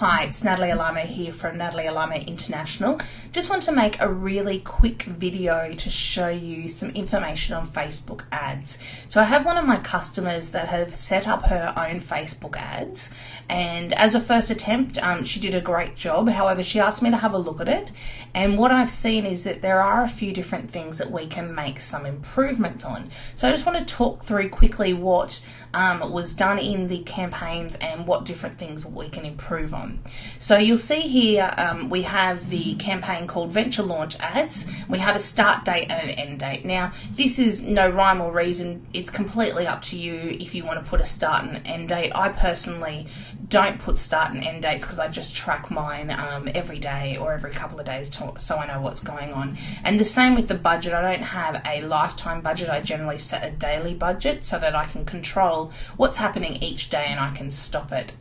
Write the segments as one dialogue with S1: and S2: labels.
S1: Hi, it's Natalie Alamo here from Natalie Alamo International. Just want to make a really quick video to show you some information on Facebook ads. So I have one of my customers that have set up her own Facebook ads, and as a first attempt, she did a great job. However, she asked me to have a look at it, and what I've seen is that there are a few different things that we can make some improvements on. So I just want to talk through quickly what was done in the campaigns and what different things we can improve on. So you'll see here we have the campaign called Venture Launch Ads. We have a start date and an end date. Now this is no rhyme or reason, it's completely up to you if you want to put a start and an end date. I personally don't put start and end dates because I just track mine every day or every couple of days so I know what's going on. And the same with the budget. I don't have a lifetime budget, I generally set a daily budget so that I can control what's happening each day and I can stop it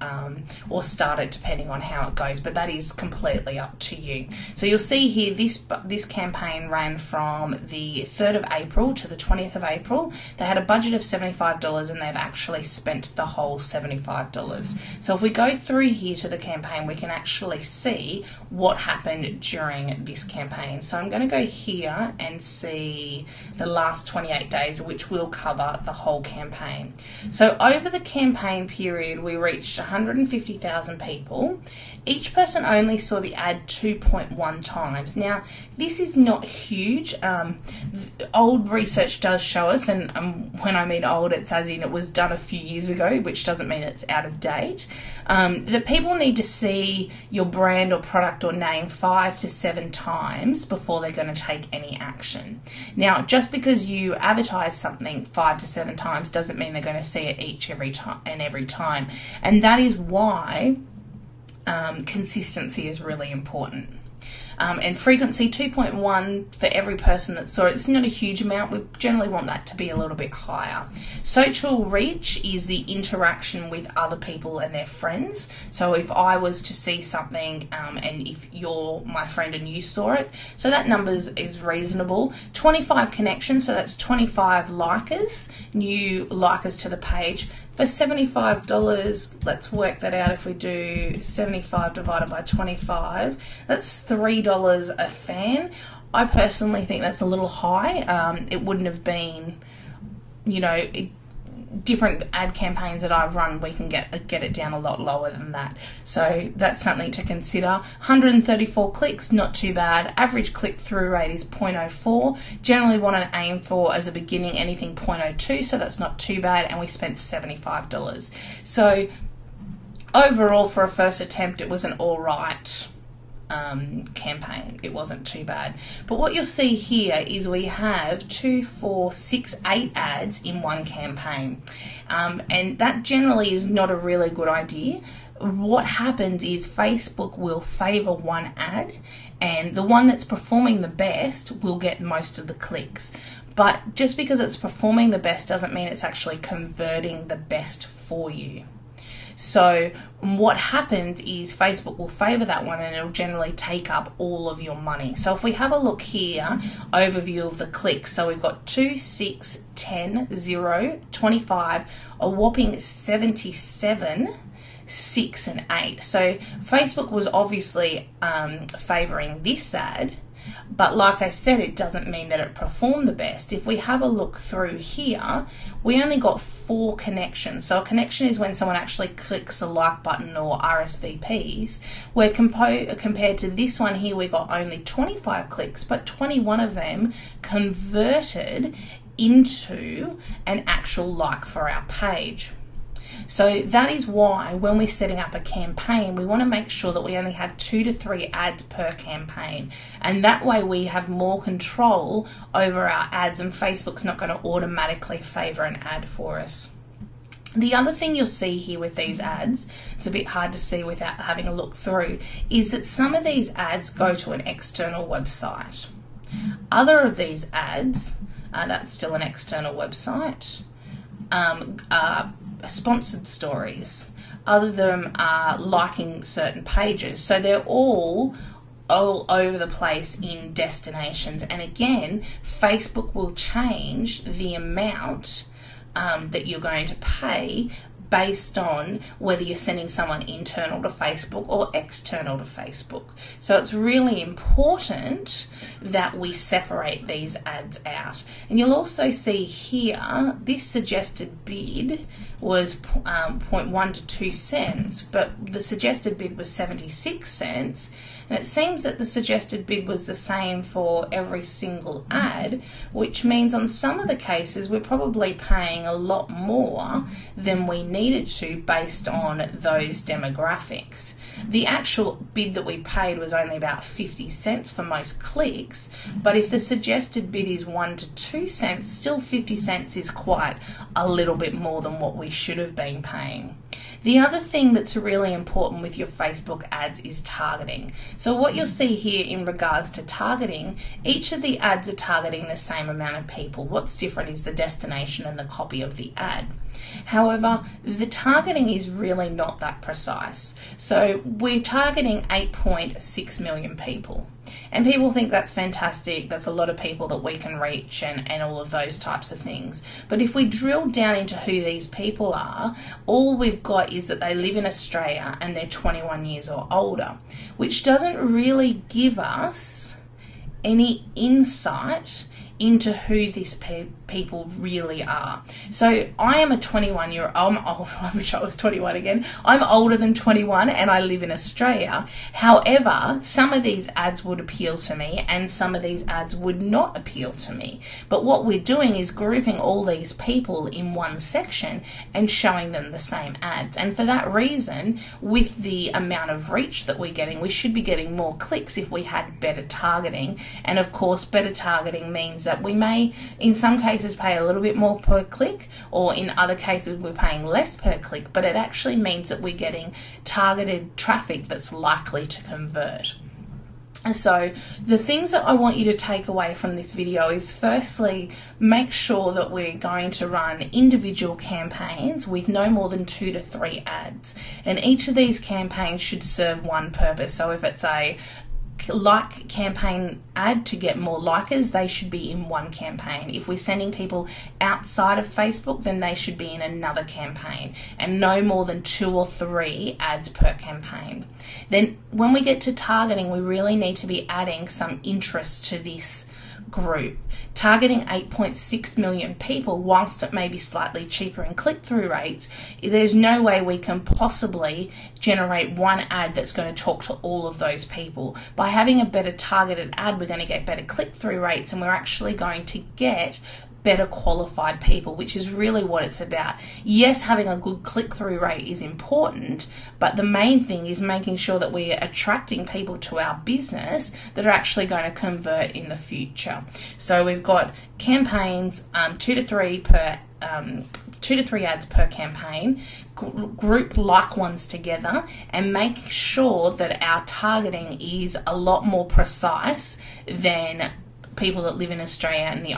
S1: or start it depending on how it goes, but that is completely up to you. So you'll see here this campaign ran from the 3rd of April to the 20th of April. They had a budget of $75 and they've actually spent the whole $75. So if we go through here to the campaign, we can actually see what happened during this campaign. So I'm going to go here and see the last 28 days, which will cover the whole campaign. So over the campaign period, we reached 150,000 people. Each person only saw the ad 2.1 times. Now, this is not huge. Old research does show us, and when I mean old, it's as in it was done a few years ago, which doesn't mean it's out of date, that people need to see your brand or product or name 5 to 7 times before they're going to take any action. Now, just because you advertise something 5 to 7 times doesn't mean they're going to see it every time. And that is why consistency is really important. And frequency, 2.1 for every person that saw it. It's not a huge amount. We generally want that to be a little bit higher. Social reach is the interaction with other people and their friends. So if I was to see something and if you're my friend and you saw it, so that number is reasonable. 25 connections, so that's 25 likers, new likers to the page. For $75, let's work that out. If we do 75 divided by 25, that's $3 a fan. I personally think that's a little high. It wouldn't have been, you know, different ad campaigns that I've run, we can get it down a lot lower than that. So that's something to consider. 134 clicks, not too bad. Average click-through rate is 0.04. Generally want to aim for, as a beginning, anything 0.02, so that's not too bad, and we spent $75. So overall, for a first attempt, it was an alright campaign. It wasn't too bad. But what you'll see here is we have 2, 4, 6, 8 ads in one campaign. And that generally is not a really good idea. What happens is Facebook will favor one ad, and the one that's performing the best will get most of the clicks. But just because it's performing the best doesn't mean it's actually converting the best for you. So what happens is Facebook will favor that one and it'll generally take up all of your money. So if we have a look here, overview of the clicks. So we've got 2, 6, 10, 0, 25, a whopping 77, 6 and 8. So Facebook was obviously favoring this ad. But like I said, it doesn't mean that it performed the best. If we have a look through here, we only got 4 connections. So a connection is when someone actually clicks a like button or RSVPs, where compared to this one here, we got only 25 clicks, but 21 of them converted into an actual like for our page. So that is why when we're setting up a campaign, we want to make sure that we only have 2 to 3 ads per campaign. And that way we have more control over our ads, and Facebook's not going to automatically favor an ad for us. The other thing you'll see here with these ads, it's a bit hard to see without having a look through, is that some of these ads go to an external website. Other of these ads, that's still an external website, sponsored stories. Other of them are liking certain pages. So they're all over the place in destinations. And again, Facebook will change the amount that you're going to pay based on whether you're sending someone internal to Facebook or external to Facebook. So it's really important that we separate these ads out. And you'll also see here, this suggested bid was 0.1 to 2 cents, but the suggested bid was 76 cents. And it seems that the suggested bid was the same for every single ad, which means on some of the cases we're probably paying a lot more than we needed to based on those demographics. The actual bid that we paid was only about 50 cents for most clicks, but if the suggested bid is 1 to 2 cents, still 50 cents is quite a little bit more than what we should have been paying. The other thing that's really important with your Facebook ads is targeting. So what you'll see here in regards to targeting, each of the ads are targeting the same amount of people. What's different is the destination and the copy of the ad. However, the targeting is really not that precise. So we're targeting 8.6 million people. And people think that's fantastic, that's a lot of people that we can reach and all of those types of things. But if we drill down into who these people are, all we've got is that they live in Australia and they're 21 years or older, which doesn't really give us any insight into who these people really are. So I am a 21-year-old, I'm old, I wish I was 21 again. I'm older than 21 and I live in Australia. However, some of these ads would appeal to me and some of these ads would not appeal to me. But what we're doing is grouping all these people in one section and showing them the same ads. And for that reason, with the amount of reach that we're getting, we should be getting more clicks if we had better targeting. And of course, better targeting means that we may, in some cases, pay a little bit more per click, or in other cases we're paying less per click, but it actually means that we're getting targeted traffic that's likely to convert. And so the things that I want you to take away from this video is, firstly, make sure that we're going to run individual campaigns with no more than 2 to 3 ads, and each of these campaigns should serve one purpose. So if it's a like campaign ad to get more likers, they should be in one campaign. If we're sending people outside of Facebook, then they should be in another campaign, and no more than 2 or 3 ads per campaign. Then when we get to targeting, we really need to be adding some interest to this group. Targeting 8.6 million people, whilst it may be slightly cheaper in click-through rates, there's no way we can possibly generate one ad that's going to talk to all of those people. By having a better targeted ad, we're going to get better click-through rates, and we're actually going to get better qualified people, which is really what it's about. Yes, having a good click-through rate is important, but the main thing is making sure that we're attracting people to our business that are actually going to convert in the future. So we've got campaigns, 2 to 3 ads per campaign. Group like ones together and make sure that our targeting is a lot more precise than people that live in Australia and the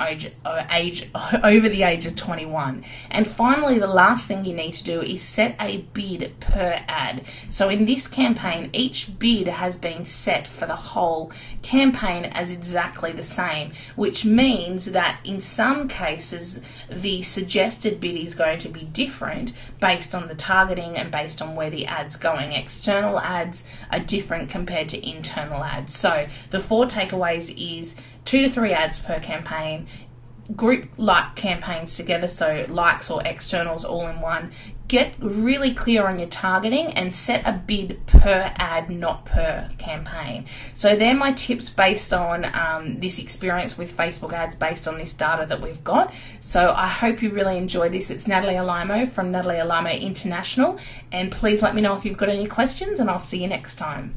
S1: age over the age of 21. And finally, the last thing you need to do is set a bid per ad. So in this campaign, each bid has been set for the whole campaign as exactly the same, which means that in some cases the suggested bid is going to be different based on the targeting and based on where the ad's going. External ads are different compared to internal ads. So the 4 takeaways is 2 to 3 ads per campaign, group like campaigns together, so likes or externals all in one. Get really clear on your targeting and set a bid per ad, not per campaign. So they're my tips based on this experience with Facebook ads, based on this data that we've got. So I hope you really enjoyed this. It's Natalie Alimo from Natalie Alimo International, and please let me know if you've got any questions, and I'll see you next time.